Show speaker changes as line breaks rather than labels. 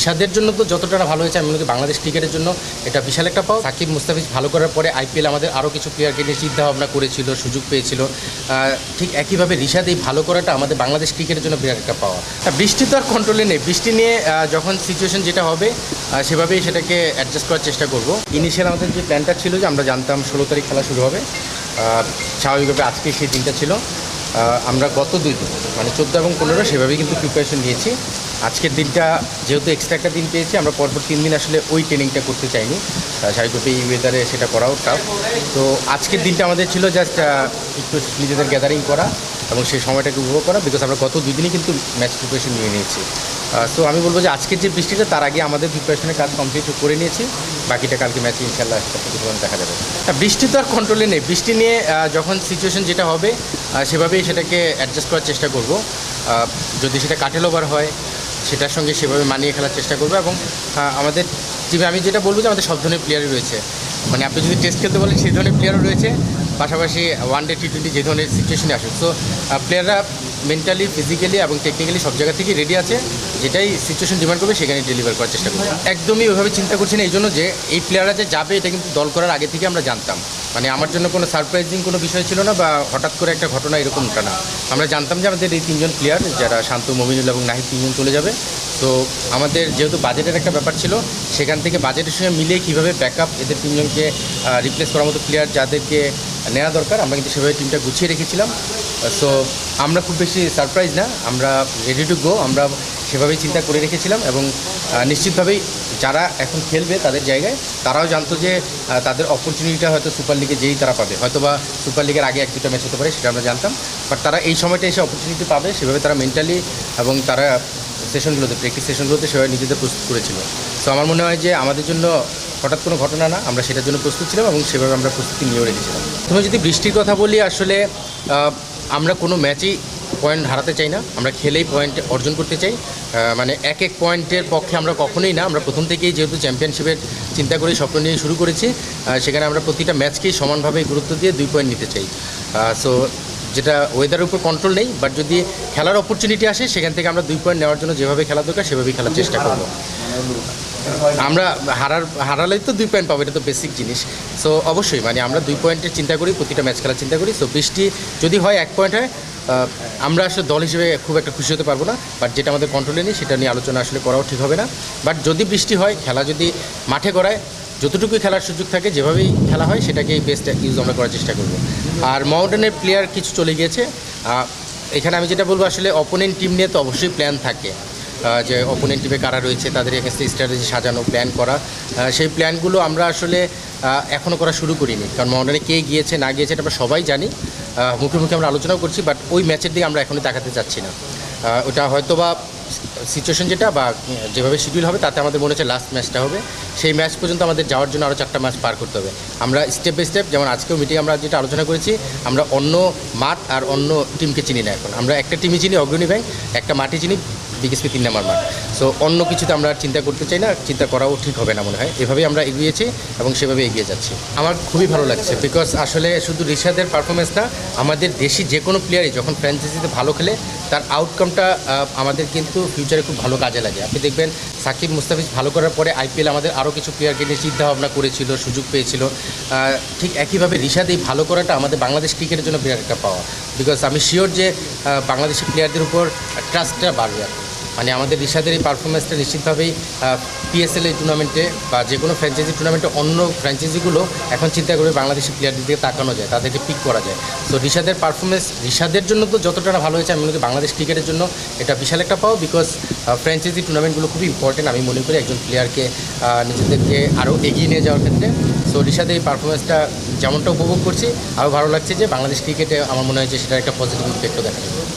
রিশাদের জন্য তো যতটা না ভালো হয়েছে, আমি মনে করি বাংলাদেশ ক্রিকেটের জন্য এটা বিশাল একটা পাও। সাকিব মুস্তাফিজ ভালো করার পরে আইপিএল আমাদের আরও কিছু প্লেয়ারকে নিয়ে চিন্তাভাবনা করেছিল, সুযোগ পেয়েছিল। ঠিক একইভাবে রিশাদ এই ভালো করাটা আমাদের বাংলাদেশ ক্রিকেটের জন্য বিরাট একটা পাওয়া। বৃষ্টি তো আর কন্ট্রোলে নেই, বৃষ্টি নিয়ে যখন সিচুয়েশন যেটা হবে সেভাবেই সেটাকে অ্যাডজাস্ট করার চেষ্টা করব। ইনিশিয়াল আমাদের যে প্ল্যানটা ছিল যে আমরা জানতাম 16 তারিখ খেলা শুরু হবে, স্বাভাবিকভাবে আজকে সেই দিনটা ছিল। আমরা গত 2 দিন মানে 14 এবং 15 সেভাবেই কিন্তু প্রিপারেশন নিয়েছি। আজকের দিনটা যেহেতু এক্সট্রা একটা দিন পেয়েছি, আমরা পরপর 3 দিন আসলে ওই ট্রেনিংটা করতে চাইনি, স্বাভাবিকভাবে এই ওয়েদারে সেটা করাও টাফ। তো আজকের দিনটা আমাদের ছিল জাস্ট একটু নিজেদের গ্যাদারিং করা এবং সেই সময়টাকে উপভোগ করা, বিকজ আমরা গত 2 দিনই কিন্তু ম্যাচ প্রিপারেশন নিয়ে নিয়েছি। সো আমি বলবো যে আজকের যে বৃষ্টিটা তার আগে আমাদের প্রিপারেশনের কাজ কমপ্লিট করে নিয়েছি, বাকিটা কালকে ম্যাচে ইনশাল্লাহ সেটা প্রতিফলন দেখা যাবে। বৃষ্টি তো আর কন্ট্রোলে নেই, বৃষ্টি নিয়ে যখন সিচুয়েশন যেটা হবে সেভাবেই সেটাকে অ্যাডজাস্ট করার চেষ্টা করব। যদি সেটা কাটেল ওভার হয় সেটার সঙ্গে সেভাবে মানিয়ে খেলার চেষ্টা করবো। এবং আমাদের টিমে আমি যেটা বলবো যে আমাদের সব ধরনের প্লেয়ারই রয়েছে, মানে আপনি যদি টেস্ট খেলতে বলেন সেই ধরনের প্লেয়ারও রয়েছে, পাশাপাশি ওয়ানডে T20 যে ধরনের সিচুয়েশনে আসুক। সো প্লেয়াররা মেন্টালি, ফিজিক্যালি এবং টেকনিক্যালি সব জায়গা থেকেই রেডি আছে, যেটাই সিচুয়েশন ডিমান্ড করবে সেখানে ডেলিভার করার চেষ্টা করবে। একদমই ওইভাবে চিন্তা করছি না, এই জন্য যে এই প্লেয়াররা যে যাবে এটা কিন্তু দল করার আগে থেকে আমরা জানতাম। মানে আমার জন্য কোনো সারপ্রাইজিং কোনো বিষয় ছিল না, বা হঠাৎ করে একটা ঘটনা এরকমটা না। আমরা জানতাম যে আমাদের এই 3 জন প্লেয়ার যারা শান্ত, মমিনুল এবং নাহিদ 3 জন চলে যাবে। তো আমাদের যেহেতু বাজেটের একটা ব্যাপার ছিল, সেখান থেকে বাজেটের সঙ্গে মিলিয়ে কীভাবে ব্যাকআপ এদের 3 জনকে রিপ্লেস করার মতো প্লেয়ার যাদেরকে নেওয়া দরকার, আমরা কিন্তু সেভাবে টিমটা গুছিয়ে রেখেছিলাম। সো আমরা খুব বেশি সারপ্রাইজ না, আমরা রেডি টু গো, আমরা সেভাবেই চিন্তা করে রেখেছিলাম। এবং নিশ্চিতভাবেই যারা এখন খেলবে তাদের জায়গায় তারাও জানতো যে তাদের অপরচুনিটিটা হয়তো সুপার লিগে যেই তারা পাবে, হয়তো বা সুপার লিগের আগে 1-2টা ম্যাচ হতে পারে, সেটা আমরা জানতাম। বাট তারা এই সময়টা এসে অপরচুনিটি পাবে, সেভাবে তারা মেন্টালি এবং তারা সেশনগুলোতে, প্র্যাকটিস সেশনগুলোতে সেভাবে নিজেদের প্রস্তুত করেছিল। সো আমার মনে হয় যে আমাদের জন্য হঠাৎ কোনো ঘটনা না, আমরা সেটার জন্য প্রস্তুত ছিলাম এবং সেভাবে আমরা প্রস্তুতি নিয়েও রেখেছিলাম। তুমি যদি বৃষ্টির কথা বলি, আসলে আমরা কোনো ম্যাচেই পয়েন্ট হারাতে চাই না, আমরা খেলেই পয়েন্ট অর্জন করতে চাই। মানে এক পয়েন্টের পক্ষে আমরা কখনোই না, আমরা প্রথম থেকেই যেহেতু চ্যাম্পিয়নশিপের চিন্তা করে স্বপ্ন নিয়ে শুরু করেছি, সেখানে আমরা প্রতিটা ম্যাচকেই সমানভাবে গুরুত্ব দিয়ে 2 পয়েন্ট নিতে চাই। সো যেটা ওয়েদারের উপর কন্ট্রোল নেই, বাট যদি খেলার অপরচুনিটি আসে সেখান থেকে আমরা 2 পয়েন্ট নেওয়ার জন্য যেভাবে খেলা দরকার সেভাবেই খেলার চেষ্টা করব। আমরা হারালেই তো 2 পয়েন্ট পাবো, এটা তো বেসিক জিনিস। সো অবশ্যই মানে আমরা 2 পয়েন্টের চিন্তা করি, প্রতিটা ম্যাচ খেলার চিন্তা করি। সো বৃষ্টি যদি হয় 1 পয়েন্ট হয়, আমরা আসলে দল হিসেবে খুব একটা খুশি হতে পারবো না, বাট যেটা আমাদের কন্ট্রোলে নেই সেটা নিয়ে আলোচনা আসলে করাও ঠিক হবে না। বাট যদি বৃষ্টি হয়, খেলা যদি মাঠে করায়, যতটুকু খেলার সুযোগ থাকে যেভাবেই খেলা হয় সেটাকেই বেস্ট ইউজ আমরা করার চেষ্টা করব। আর মাউন্টেনের প্লেয়ার কিছু চলে গিয়েছে, এখানে আমি যেটা বলবো আসলে অপোনেন্ট টিম নিয়ে তো অবশ্যই প্ল্যান থাকে, যে অপোনেন্ট টিমে কারা রয়েছে তাদের এগেন্সে স্ট্র্যাটেজি সাজানো, প্ল্যান করা। সেই প্ল্যানগুলো আমরা আসলে এখনও করা শুরু করিনি, কারণ মাউন্টেনে কে গিয়েছে না গিয়েছে এটা আমরা সবাই জানি, মুখে মুখে আমরা আলোচনাও করছি। বাট ওই ম্যাচের দিকে আমরা এখনই তাকাতে চাচ্ছি না। ওটা হয়তো বা সিচুয়েশন যেটা বা যেভাবে শিডিউল হবে তাতে আমাদের মনে হচ্ছে লাস্ট ম্যাচটা হবে, সেই ম্যাচ পর্যন্ত আমাদের যাওয়ার জন্য আরও 4টা ম্যাচ পার করতে হবে। আমরা স্টেপ বাই স্টেপ, যেমন আজকেও মিটিং আমরা যেটা আলোচনা করেছি, আমরা অন্য মাঠ আর অন্য টিমকে চিনি না। এখন আমরা একটা টিমই চিনি, অগ্রণী ব্যাংক, একটা মাঠই চিনি, বিকেএসপি 3 নম্বর মাঠ। সো অন্য কিছুতে আমরা চিন্তা করতে চাই না, চিন্তা করাও ঠিক হবে না মনে হয়। এভাবেই আমরা এগিয়েছি এবং সেভাবে এগিয়ে যাচ্ছি। আমার খুবই ভালো লাগছে, বিকজ আসলে শুধু রিশাদের পারফরমেন্স না, আমাদের দেশি যে কোনো প্লেয়ারই যখন ফ্র্যাঞ্চাইজিতে ভালো খেলে তার আউটকামটা আমাদের কিন্তু ফিউচারে খুব ভালো কাজে লাগে। আপনি দেখবেন সাকিব মুস্তাফিজ ভালো করার পরে আইপিএল আমাদের আরও কিছু প্লেয়ারকে নিয়ে চিন্তাভাবনা করেছিল, সুযোগ পেয়েছিল। ঠিক একইভাবে রিশাদ এই ভালো করাটা আমাদের বাংলাদেশ ক্রিকেটের জন্য বিরাট একটা পাওয়া, বিকজ আমি শিওর যে বাংলাদেশি প্লেয়ারদের উপর ট্রাস্টটা বাড়বে। মানে আমাদের রিশাদের এই পারফরমেন্সটা নিশ্চিতভাবেই PSL এই টুর্নামেন্টে বা যে কোনো ফ্র্যাঞ্চাইজি টুর্নামেন্টে অন্য ফ্র্যাঞ্চাইজিগুলো এখন চিন্তা করবে বাংলাদেশি প্লেয়ারদের দিকে তাকানো যায়, তাদেরকে পিক করা যায়। সো রিশাদের পারফরমেন্স রিশাদের জন্য তো যতটা না ভালো হয়েছে, আমি মনে করি বাংলাদেশ ক্রিকেটের জন্য এটা বিশাল একটা পাও, বিকজ ফ্র্যাঞ্চাইজি টুর্নামেন্টগুলো খুবই ইম্পর্টেন্ট আমি মনে করি একজন প্লেয়ারকে নিজেদেরকে আরও এগিয়ে নিয়ে যাওয়ার ক্ষেত্রে। সো রিশাদের এই পারফরমেন্সটা যেমনটা উপভোগ করছি, আরও ভালো লাগছে যে বাংলাদেশ ক্রিকেটে আমার মনে হয় যে সেটা একটা পজিটিভ ইম্প্যাক্টও দেখা যাবে।